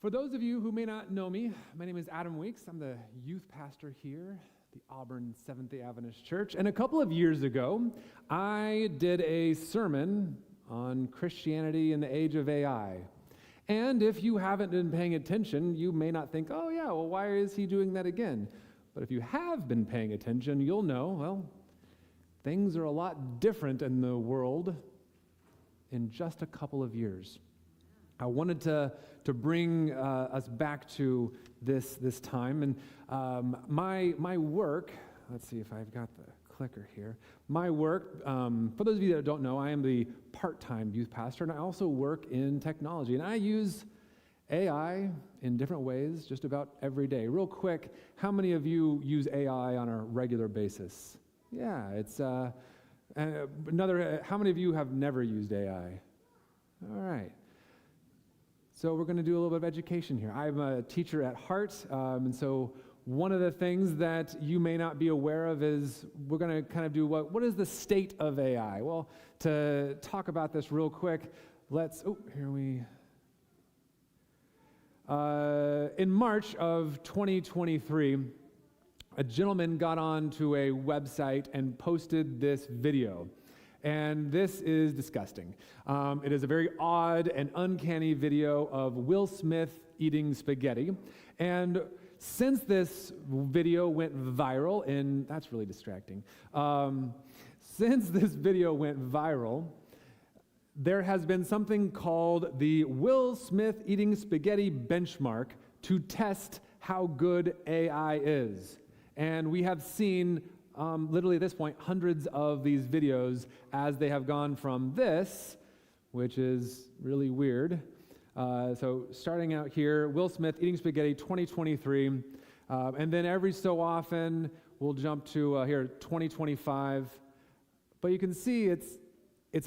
For those of you who may not know me, my name is Adam Weeks. I'm the youth pastor here, the Auburn Seventh-day Adventist Church. And a couple of years ago, I did a sermon on Christianity in the age of AI. And if you haven't been paying attention, you may not think, oh yeah, well, why is he doing that again? But if you have been paying attention, you'll know, well, things are a lot different in the world in just a couple of years. I wanted to bring us back to this time, and my work, let's see if I've got the clicker here. My work, for those of you that don't know, I am the part-time youth pastor, and I also work in technology, and I use AI in different ways just about every day. Real quick, how many of you use AI on a regular basis? Yeah, it's how many of you have never used AI? All right. So we're going to do a little bit of education here. I'm a teacher at heart, and so one of the things that you may not be aware of is we're going to kind of do what is the state of AI? Well, to talk about this real quick, in March of 2023, a gentleman got onto a website and posted this video. And this is disgusting. It is a very odd and uncanny video of Will Smith eating spaghetti. And since this video went viral, and that's really distracting. Since this video went viral, there has been something called the Will Smith eating spaghetti benchmark to test how good AI is. And we have seen literally at this point, hundreds of these videos as they have gone from this, which is really weird. So starting out here, Will Smith eating spaghetti 2023, and then every so often we'll jump to here 2025. But you can see it's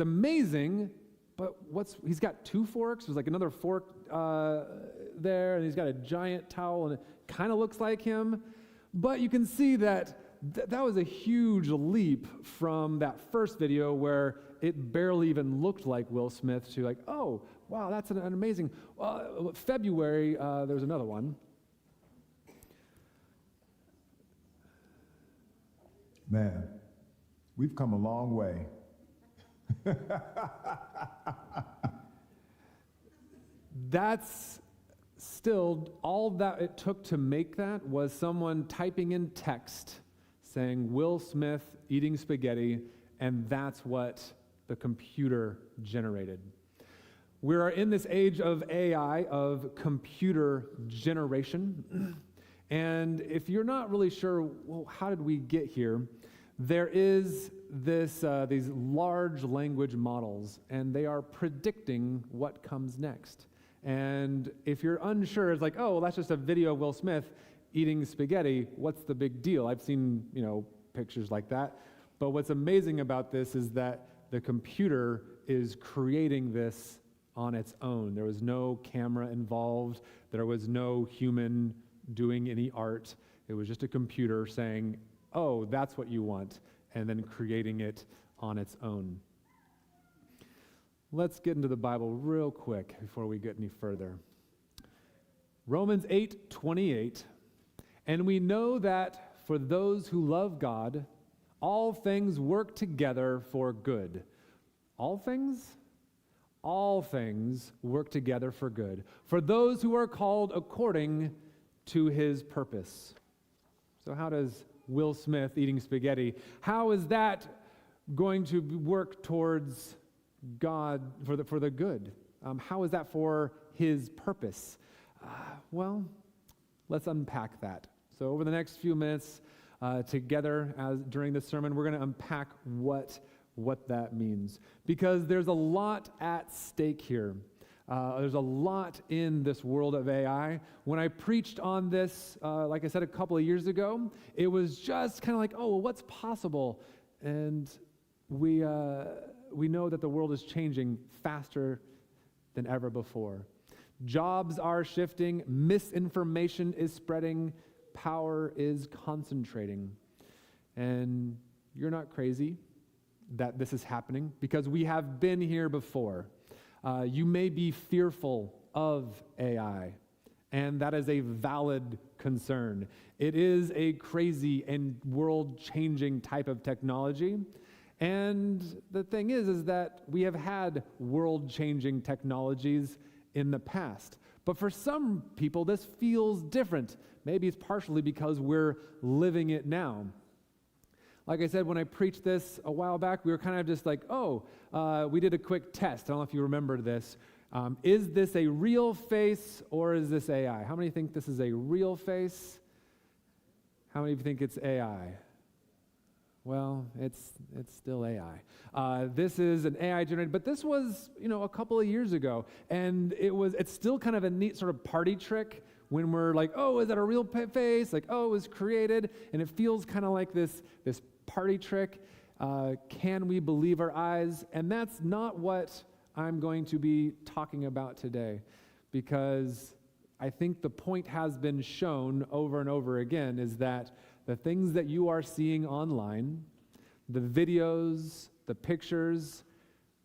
amazing. But he's got two forks. There's like another fork there, and he's got a giant towel, and it kind of looks like him. But you can see that that was a huge leap from that first video where it barely even looked like Will Smith to like, oh, wow, that's an amazing. February, there's another one. Man, we've come a long way. That's still, all that it took to make that was someone typing in text saying Will Smith eating spaghetti, and that's what the computer generated. We are in this age of AI, of computer generation, and if you're not really sure, well, how did we get here, there is these large language models, and they are predicting what comes next. And if you're unsure, it's like, oh, well, that's just a video of Will Smith eating spaghetti, what's the big deal? I've seen, pictures like that. But what's amazing about this is that the computer is creating this on its own. There was no camera involved. There was no human doing any art. It was just a computer saying, oh, that's what you want, and then creating it on its own. Let's get into the Bible real quick before we get any further. Romans 8:28. And we know that for those who love God, all things work together for good. All things? All things work together for good. For those who are called according to his purpose. So how does Will Smith eating spaghetti, how is that going to work towards God for the good? How is that for his purpose? Well, let's unpack that. So over the next few minutes together during this sermon, we're going to unpack what that means. Because there's a lot at stake here. There's a lot in this world of AI. When I preached on this, like I said, a couple of years ago, it was just kind of like, oh, well, what's possible? And we know that the world is changing faster than ever before. Jobs are shifting, misinformation is spreading, power is concentrating. And you're not crazy that this is happening because we have been here before. You may be fearful of AI. And that is a valid concern. It is a crazy and world-changing type of technology. And the thing is that we have had world-changing technologies in the past. But for some people, this feels different. Maybe it's partially because we're living it now. Like I said, when I preached this a while back, we were kind of just like, we did a quick test. I don't know if you remember this. Is this a real face or is this AI? How many think this is a real face? How many think it's AI? Well, it's still AI. This is an AI generated, but this was, a couple of years ago, and it's still kind of a neat sort of party trick when we're like, is that a real face? Like, it was created, and it feels kind of like this party trick. Can we believe our eyes? And that's not what I'm going to be talking about today, because I think the point has been shown over and over again is that the things that you are seeing online, the videos, the pictures,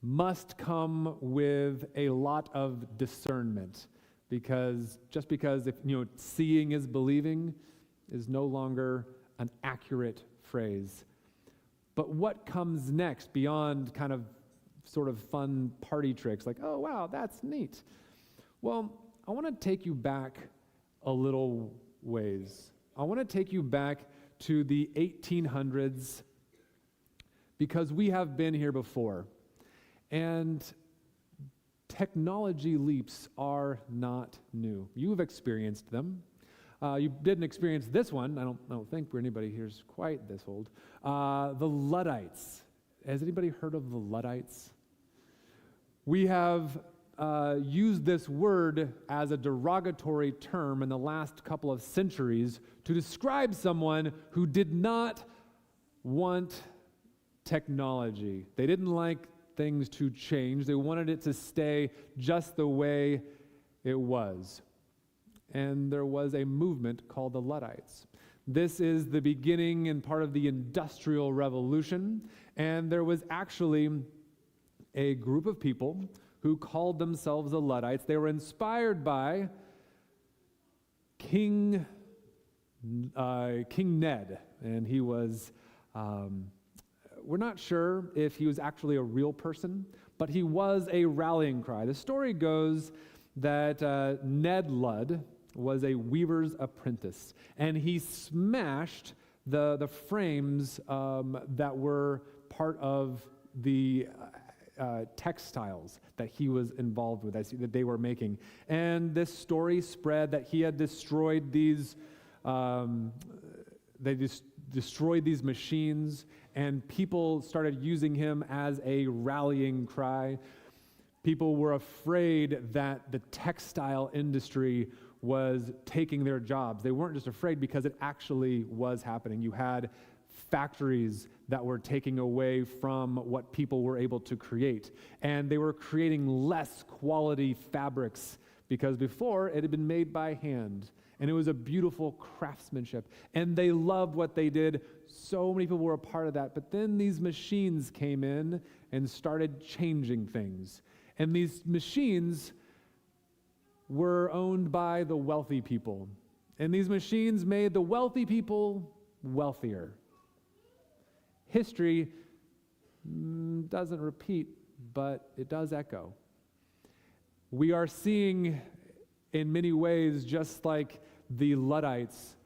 must come with a lot of discernment, because just because if seeing is believing is no longer an accurate phrase. But what comes next beyond kind of sort of fun party tricks like, oh, wow, that's neat? Well, I want to take you back a little ways. I want to take you back to the 1800s, because we have been here before. And technology leaps are not new. You've experienced them. You didn't experience this one. I don't think anybody here's quite this old. The Luddites. Has anybody heard of the Luddites? We have used this word as a derogatory term in the last couple of centuries to describe someone who did not want technology. They didn't like things to change. They wanted it to stay just the way it was. And there was a movement called the Luddites. This is the beginning and part of the Industrial Revolution, and there was actually a group of people who called themselves the Luddites. They were inspired by King Ned, and he was, we're not sure if he was actually a real person, but he was a rallying cry. The story goes that Ned Ludd was a weaver's apprentice, and he smashed the frames that were part of the textiles that he was involved with, that they were making. And this story spread that he had destroyed these, destroyed these machines, and people started using him as a rallying cry. People were afraid that the textile industry was taking their jobs. They weren't just afraid because it actually was happening. You had factories that were taking away from what people were able to create. And they were creating less quality fabrics because before it had been made by hand. And it was a beautiful craftsmanship. And they loved what they did. So many people were a part of that. But then these machines came in and started changing things. And these machines were owned by the wealthy people. And these machines made the wealthy people wealthier. History doesn't repeat, but it does echo. We are seeing in many ways just like the Luddites,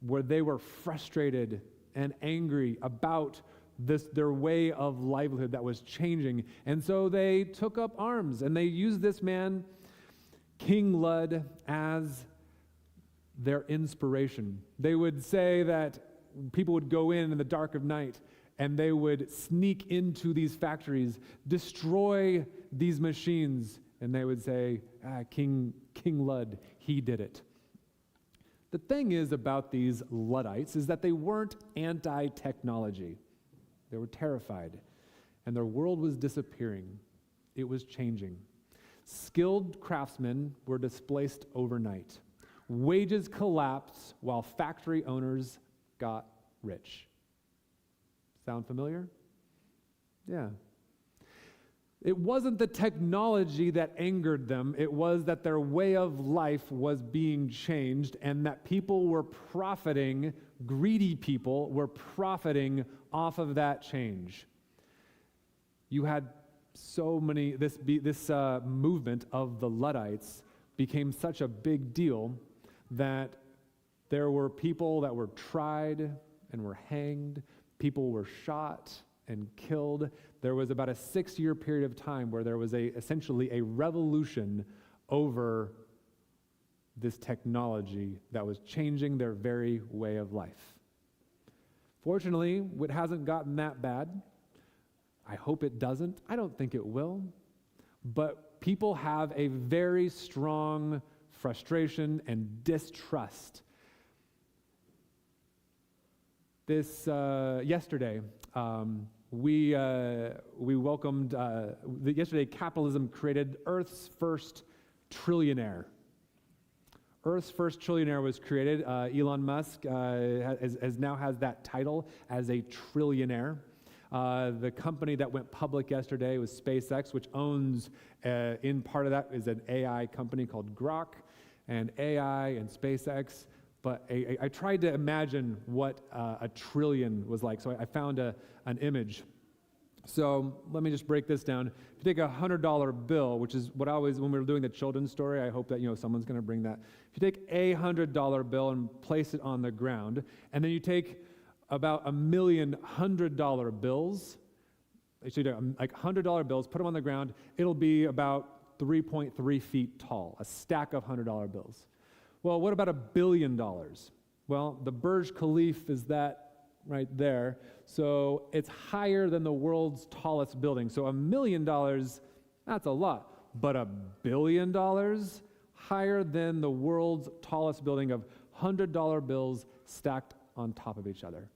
where they were frustrated and angry about their way of livelihood that was changing. And so they took up arms and they used this man, King Ludd, as their inspiration. They would say that people would go in the dark of night and they would sneak into these factories, destroy these machines, and they would say, King Ludd, he did it. The thing is about these Luddites is that they weren't anti-technology. They were terrified, and their world was disappearing. It was changing. Skilled craftsmen were displaced overnight. Wages collapsed while factory owners got rich. Sound familiar? Yeah. It wasn't the technology that angered them. It was that their way of life was being changed and that people were profiting, greedy people were profiting off of that change. You had so many, this movement of the Luddites became such a big deal that there were people that were tried and were hanged, people were shot and killed. There was about a 6-year period of time where there was essentially a revolution over this technology that was changing their very way of life. Fortunately, it hasn't gotten that bad. I hope it doesn't. I don't think it will. But people have a very strong frustration and distrust. Yesterday, we welcomed, yesterday capitalism created Earth's first trillionaire. Earth's first trillionaire was created. Elon Musk now has that title as a trillionaire. The company that went public yesterday was SpaceX, which owns, in part of that is an AI company called Grok, and AI and SpaceX. But I tried to imagine what a trillion was like, so I found an image. So let me just break this down. If you take a $100 bill, which is what I always, when we were doing the children's story, I hope that someone's going to bring that. If you take a $100 bill and place it on the ground, and then you take about 1,000,000 $100 bills, actually like $100 bills, put them on the ground, it'll be about 3.3 feet tall, a stack of $100 bills. Well, what about $1 billion? Well, the Burj Khalifa is that right there. So it's higher than the world's tallest building. So $1 million, that's a lot. But $1 billion, higher than the world's tallest building of $100 bills stacked on top of each other.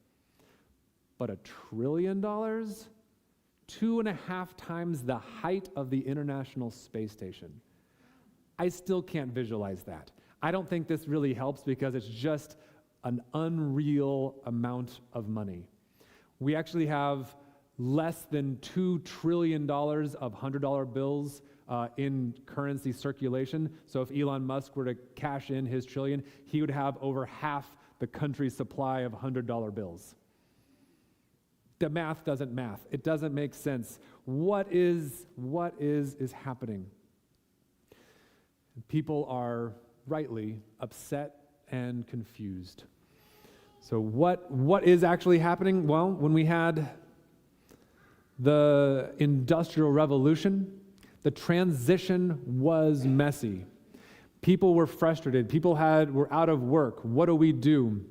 But $1 trillion, 2.5 times the height of the International Space Station. I still can't visualize that. I don't think this really helps because it's just an unreal amount of money. We actually have less than $2 trillion of $100 bills in currency circulation. So if Elon Musk were to cash in his trillion, he would have over half the country's supply of $100 bills. The math doesn't math. It doesn't make sense. What is happening? People are rightly upset and confused. So what is actually happening? Well, when we had the Industrial Revolution, the transition was messy. People were frustrated. People were out of work. What do we do?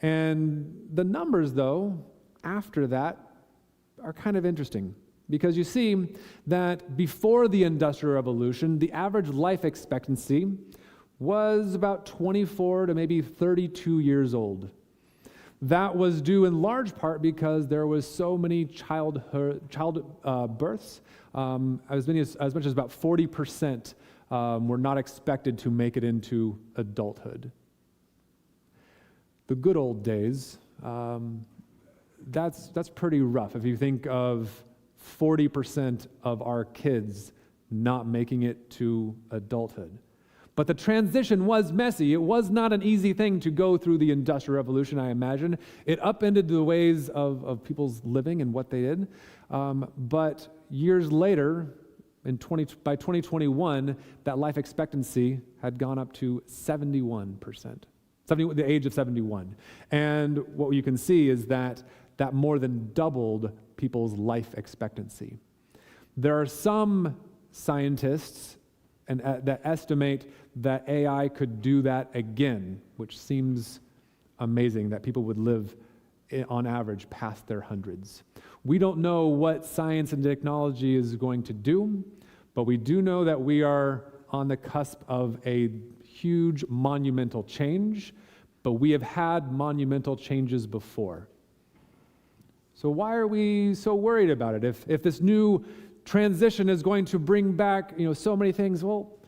And the numbers, though, after that are kind of interesting. Because you see that before the Industrial Revolution, the average life expectancy was about 24 to maybe 32 years old. That was due in large part because there was so many child births. As much as about 40% were not expected to make it into adulthood. The good old days, that's pretty rough. If you think of 40% of our kids not making it to adulthood. But the transition was messy. It was not an easy thing to go through the Industrial Revolution, I imagine. It upended the ways of people's living and what they did. But years later, by 2021, that life expectancy had gone up to 71%, the age of 71. And what you can see is that more than doubled people's life expectancy. There are some scientists that estimate that AI could do that again, which seems amazing that people would live on average past their hundreds. We don't know what science and technology is going to do, but we do know that we are on the cusp of a huge monumental change, but we have had monumental changes before. So why are we so worried about it? If this new transition is going to bring back, so many things, well,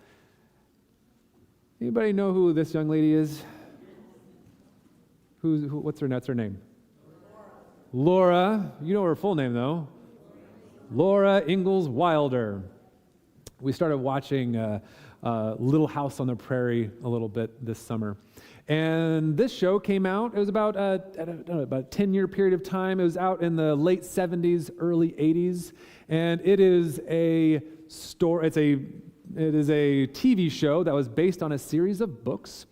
anybody know who this young lady is? What's her name? Laura. You know her full name, though. Laura Ingalls Wilder. We started watching Little House on the Prairie a little bit this summer. And this show came out, it was about a 10-year period of time. It was out in the late 70s, early 80s. And it is a TV show that was based on a series of books,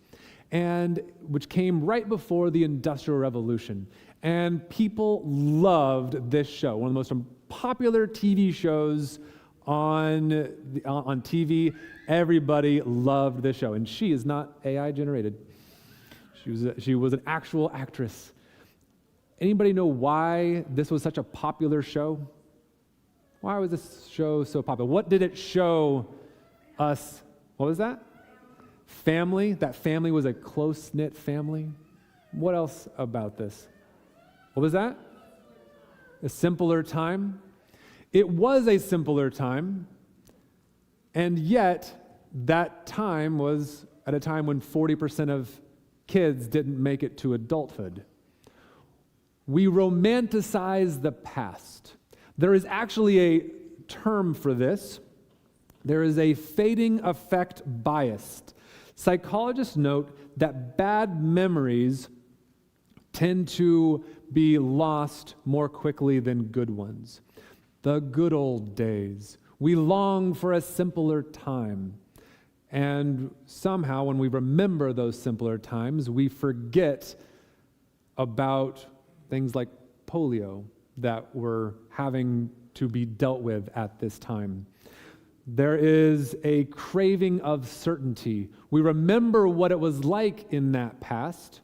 and which came right before the Industrial Revolution. And people loved this show, one of the most popular TV shows on TV. Everybody loved this show, and she is not AI generated. She was an actual actress. Anybody know why this was such a popular show? Why was this show so popular? What did it show us? What was that? Family. That family was a close-knit family. What else about this? What was that? A simpler time. It was a simpler time, and yet that time was at a time when 40% of kids didn't make it to adulthood. We romanticize the past. There is actually a term for this. There is a fading effect bias. Psychologists note that bad memories tend to be lost more quickly than good ones. The good old days. We long for a simpler time. And somehow, when we remember those simpler times, we forget about things like polio that were having to be dealt with at this time. There is a craving of certainty. We remember what it was like in that past,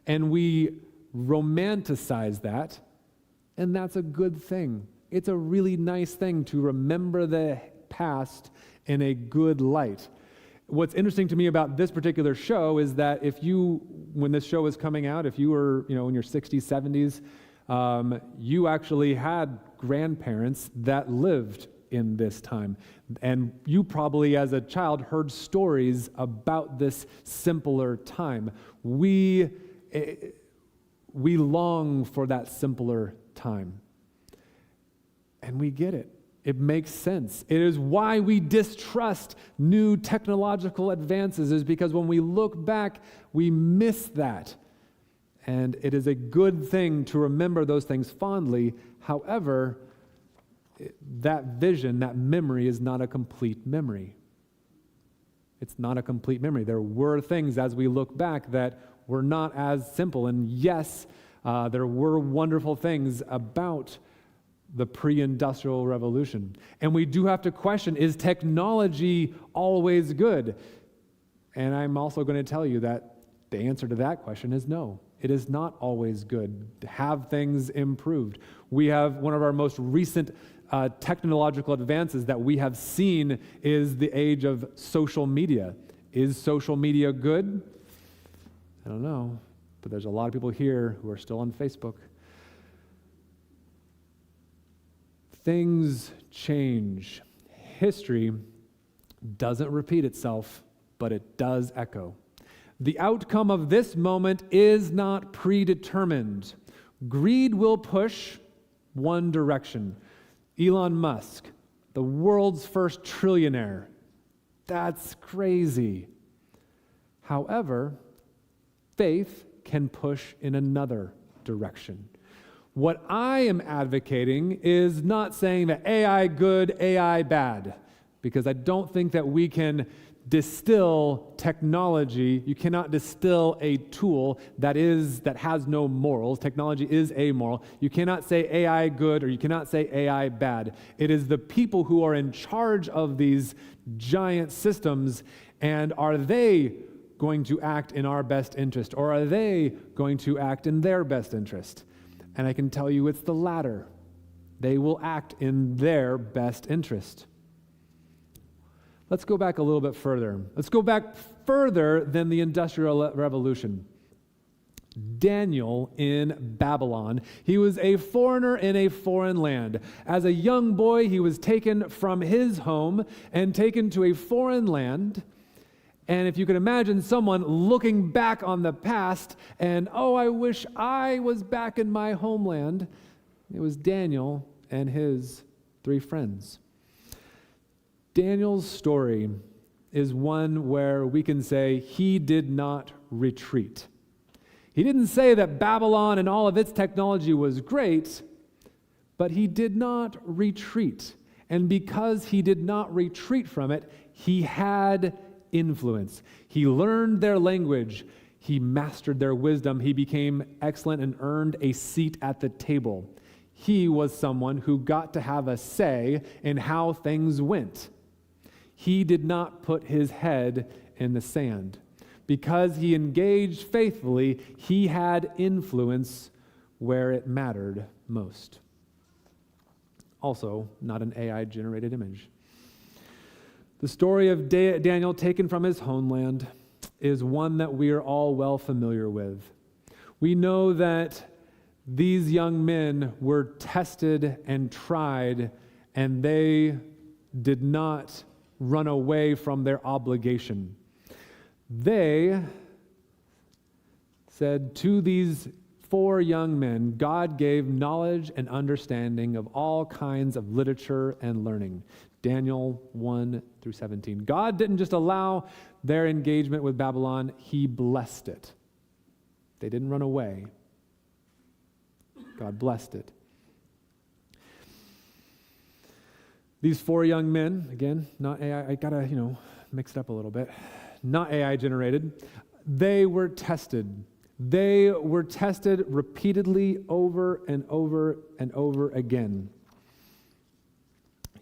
and we romanticize that, and that's a good thing. It's a really nice thing to remember the past in a good light. What's interesting to me about this particular show is that when this show was coming out, if you were, in your 60s, 70s, you actually had grandparents that lived in this time. And you probably, as a child, heard stories about this simpler time. We long for that simpler time. And we get it. It makes sense. It is why we distrust new technological advances, is because when we look back, we miss that. And it is a good thing to remember those things fondly. However, that vision, that memory is not a complete memory. It's not a complete memory. There were things as we look back that were not as simple. And yes, there were wonderful things about the pre-industrial revolution. And we do have to question, is technology always good? And I'm also going to tell you that the answer to that question is no. It is not always good. Have things improved? We have one of our most recent technological advances that we have seen is the age of social media. Is social media good? I don't know, but there's a lot of people here who are still on Facebook. Things change. History doesn't repeat itself, but it does echo. The outcome of this moment is not predetermined. Greed will push one direction. Elon Musk, the world's first trillionaire. That's crazy. However, faith can push in another direction. What I am advocating is not saying that AI good, AI bad, because I don't think that we can distill technology. You cannot distill a tool that has no morals. Technology is amoral. You cannot say AI good or you cannot say AI bad. It is the people who are in charge of these giant systems, and are they going to act in our best interest, or are they going to act in their best interest? And I can tell you it's the latter. They will act in their best interest. Let's go back a little bit further. Let's go back further than the Industrial Revolution. Daniel in Babylon. He was a foreigner in a foreign land. As a young boy, he was taken from his home and taken to a foreign land. And if you can imagine someone looking back on the past and, oh, I wish I was back in my homeland, it was Daniel and his 3 friends. Daniel's story is one where we can say he did not retreat. He didn't say that Babylon and all of its technology was great, but he did not retreat. And because he did not retreat from it, he had influence. He learned their language. He mastered their wisdom. He became excellent and earned a seat at the table. He was someone who got to have a say in how things went. He did not put his head in the sand. Because he engaged faithfully, he had influence where it mattered most. Also, not an AI-generated image. The story of Daniel, taken from his homeland, is one that we are all well familiar with. We know that these young men were tested and tried, and they did not run away from their obligation. They said to these 4 young men, God gave knowledge and understanding of all kinds of literature and learning. Daniel 1 through 17. God didn't just allow their engagement with Babylon, he blessed it. They didn't run away. God blessed it. These 4 young men, again, not AI, I gotta, mix it up a little bit. Not AI generated. They were tested. They were tested repeatedly over and over and over again.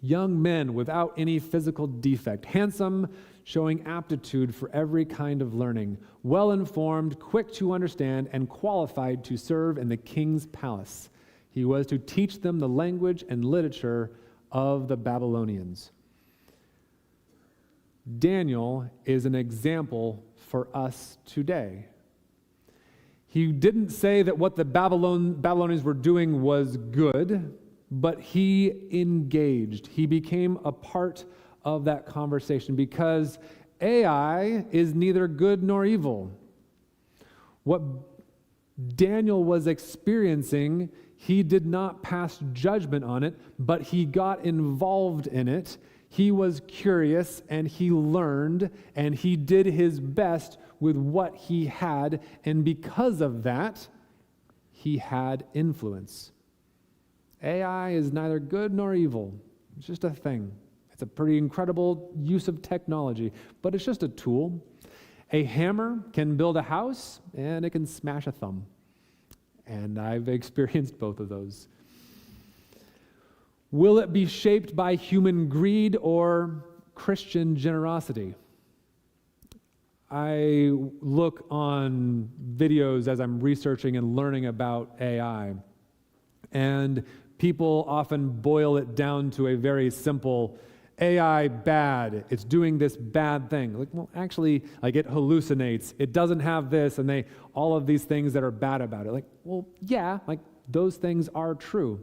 Young men without any physical defect, handsome, showing aptitude for every kind of learning, well-informed, quick to understand, and qualified to serve in the king's palace. He was to teach them the language and literature of the Babylonians. Daniel is an example for us today. He didn't say that what the Babylonians were doing was good, but he engaged. He became a part of that conversation because AI is neither good nor evil. What Daniel was experiencing, he did not pass judgment on it, but he got involved in it. He was curious and he learned and he did his best with what he had, and because of that, he had influence. AI is neither good nor evil. It's just a thing. It's a pretty incredible use of technology, but it's just a tool. A hammer can build a house and it can smash a thumb. And I've experienced both of those. Will it be shaped by human greed or Christian generosity? I look on videos as I'm researching and learning about AI, and people often boil it down to a very simple, AI bad, it's doing this bad thing. Like, well, actually, it hallucinates, it doesn't have this, and all of these things that are bad about it. Like, well, yeah, those things are true.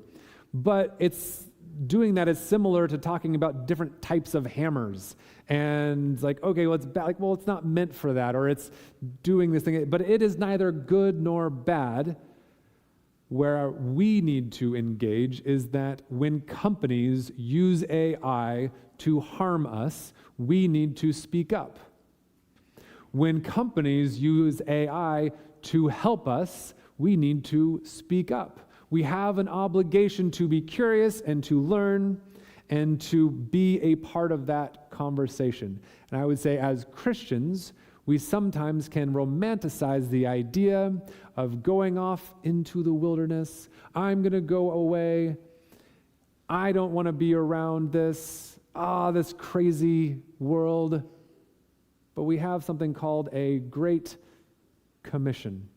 But it's doing that is similar to talking about different types of hammers. And okay, well, it's bad. Well, it's not meant for that, or it's doing this thing. But it is neither good nor bad. Where we need to engage is that when companies use AI to harm us, we need to speak up. When companies use AI to help us, we need to speak up. We have an obligation to be curious and to learn and to be a part of that conversation. And I would say as Christians, we sometimes can romanticize the idea of going off into the wilderness. I'm going to go away. I don't want to be around this crazy world. But we have something called a Great Commission.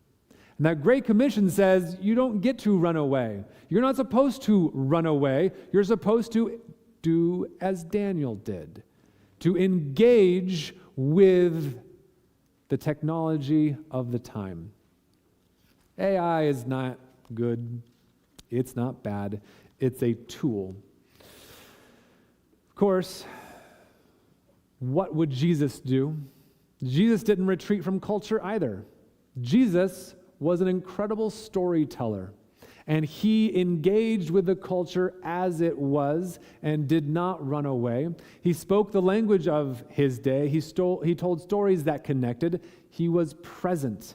And that Great Commission says you don't get to run away. You're not supposed to run away. You're supposed to do as Daniel did, to engage with the technology of the time. AI is not good. It's not bad. It's a tool. Of course, what would Jesus do? Jesus didn't retreat from culture either. Jesus was an incredible storyteller. And he engaged with the culture as it was and did not run away. He spoke the language of his day. He told stories that connected. He was present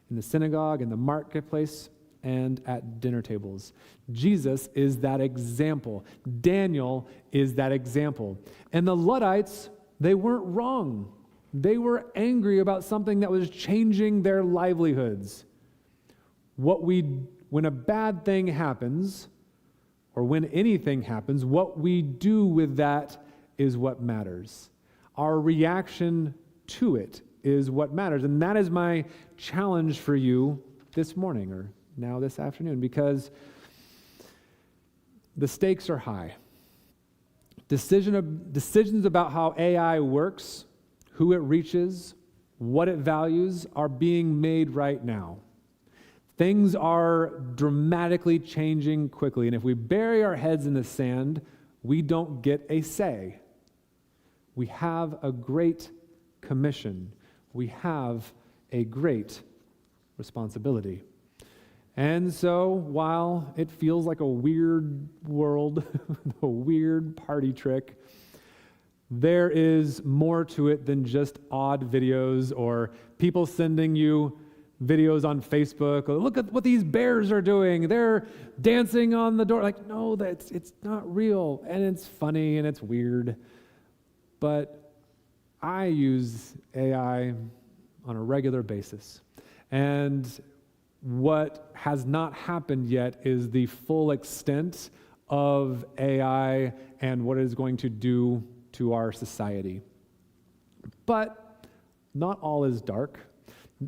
in the synagogue, in the marketplace, and at dinner tables. Jesus is that example. Daniel is that example. And the Luddites, they weren't wrong. They were angry about something that was changing their livelihoods. When a bad thing happens, or when anything happens, what we do with that is what matters. Our reaction to it is what matters. And that is my challenge for you this morning, or now this afternoon, because the stakes are high. Decisions about how AI works, who it reaches, what it values, are being made right now. Things are dramatically changing quickly, and if we bury our heads in the sand, we don't get a say. We have a great commission. We have a great responsibility. And so, while it feels like a weird world, a weird party trick, there is more to it than just odd videos or people sending you videos on Facebook. Look at what these bears are doing. They're dancing on the door. Like, no, it's not real. And it's funny and it's weird. But I use AI on a regular basis. And what has not happened yet is the full extent of AI and what it is going to do to our society. But not all is dark.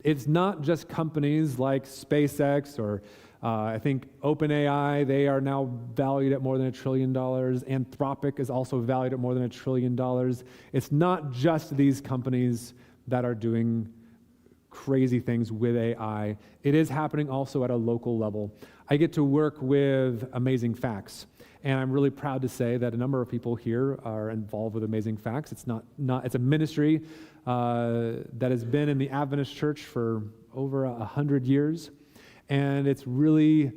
It's not just companies like SpaceX or I think OpenAI. They are now valued at more than $1 trillion. Anthropic is also valued at more than $1 trillion. It's not just these companies that are doing crazy things with AI. It is happening also at a local level. I get to work with Amazing Facts, and I'm really proud to say that a number of people here are involved with Amazing Facts. It's it's a ministry that has been in the Adventist church for over 100 years, and it's really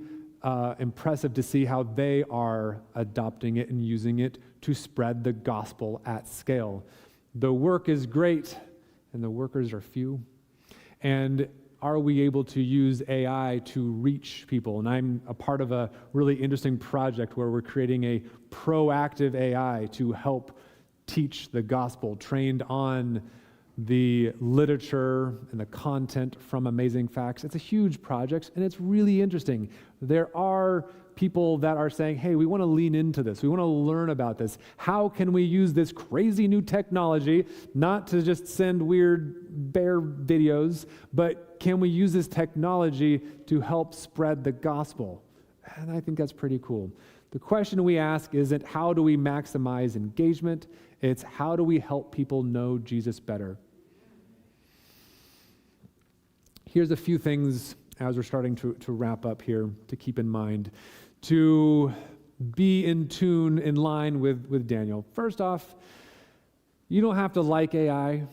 impressive to see how they are adopting it and using it to spread the gospel at scale. The work is great, and the workers are few. And are we able to use AI to reach people? And I'm a part of a really interesting project where we're creating a proactive AI to help teach the gospel, trained on the literature and the content from Amazing Facts. It's a huge project, and it's really interesting. There are people that are saying, hey, we want to lean into this. We want to learn about this. How can we use this crazy new technology, not to just send weird bear videos, but can we use this technology to help spread the gospel? And I think that's pretty cool. The question we ask isn't how do we maximize engagement, it's how do we help people know Jesus better. Here's a few things as we're starting to wrap up here to keep in mind, to be in tune, in line with Daniel. First off, you don't have to like AI,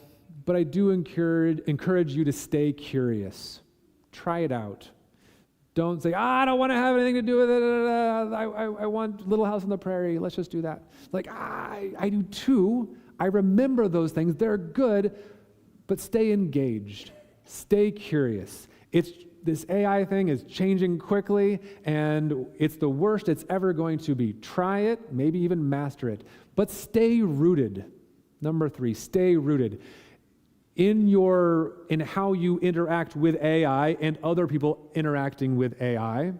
but I do encourage you to stay curious. Try it out. Don't say, I don't want to have anything to do with it. I want Little House on the Prairie. Let's just do that. Like, I do too. I remember those things. They're good, but stay engaged. Stay curious. This AI thing is changing quickly, and it's the worst it's ever going to be. Try it, maybe even master it, but stay rooted. Number 3, stay rooted in how you interact with AI and other people interacting with AI.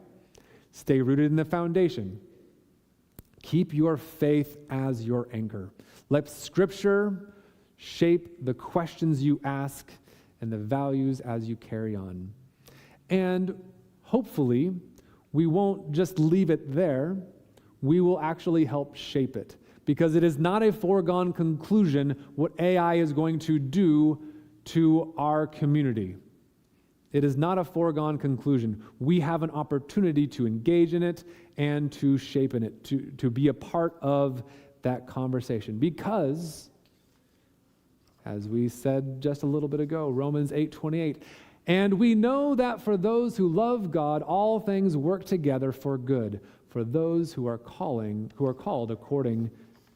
Stay rooted in the foundation. Keep your faith as your anchor. Let Scripture shape the questions you ask and the values as you carry on. And hopefully, we won't just leave it there. We will actually help shape it, because it is not a foregone conclusion what AI is going to do to our community. It is not a foregone conclusion. We have an opportunity to engage in it and to shape in it, to be a part of that conversation. Because, as we said just a little bit ago, Romans 8:28, And we know that for those who love God, all things work together for good, for those who are called according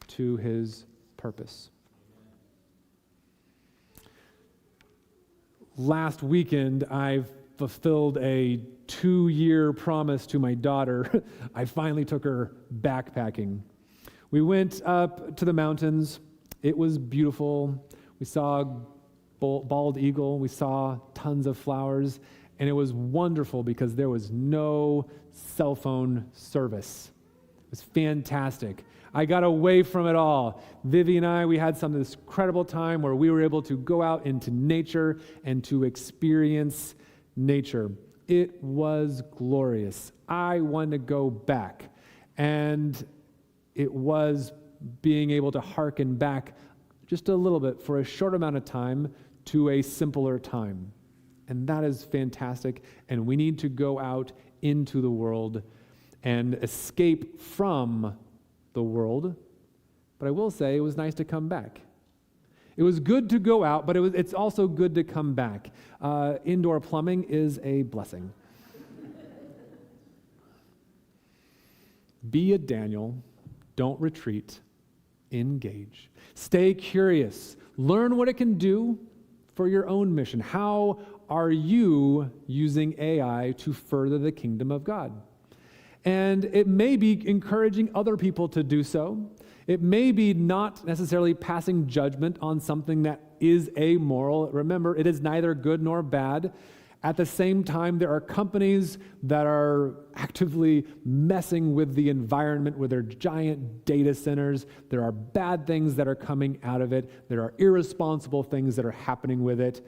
to his purpose. Last weekend, I fulfilled a 2-year promise to my daughter. I finally took her backpacking. We went up to the mountains. It was beautiful. We saw bald eagle. We saw tons of flowers. And it was wonderful because there was no cell phone service. It was fantastic. I got away from it all. Vivi and I, we had this incredible time where we were able to go out into nature and to experience nature. It was glorious. I wanted to go back. And it was being able to hearken back just a little bit for a short amount of time to a simpler time. And that is fantastic. And we need to go out into the world and escape from the world. But I will say it was nice to come back. It was good to go out, but it's also good to come back. Indoor plumbing is a blessing. Be a Daniel. Don't retreat. Engage. Stay curious. Learn what it can do for your own mission. How are you using AI to further the kingdom of God? And it may be encouraging other people to do so. It may be not necessarily passing judgment on something that is amoral. Remember, it is neither good nor bad. At the same time, there are companies that are actively messing with the environment with their giant data centers. There are bad things that are coming out of it. There are irresponsible things that are happening with it.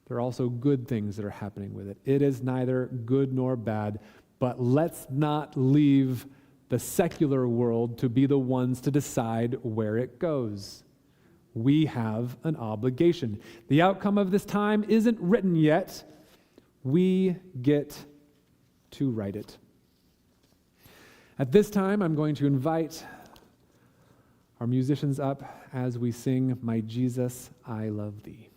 There are also good things that are happening with it. It is neither good nor bad, but let's not leave the secular world to be the ones to decide where it goes. We have an obligation. The outcome of this time isn't written yet. We get to write it. At this time, I'm going to invite our musicians up as we sing, "My Jesus, I Love Thee."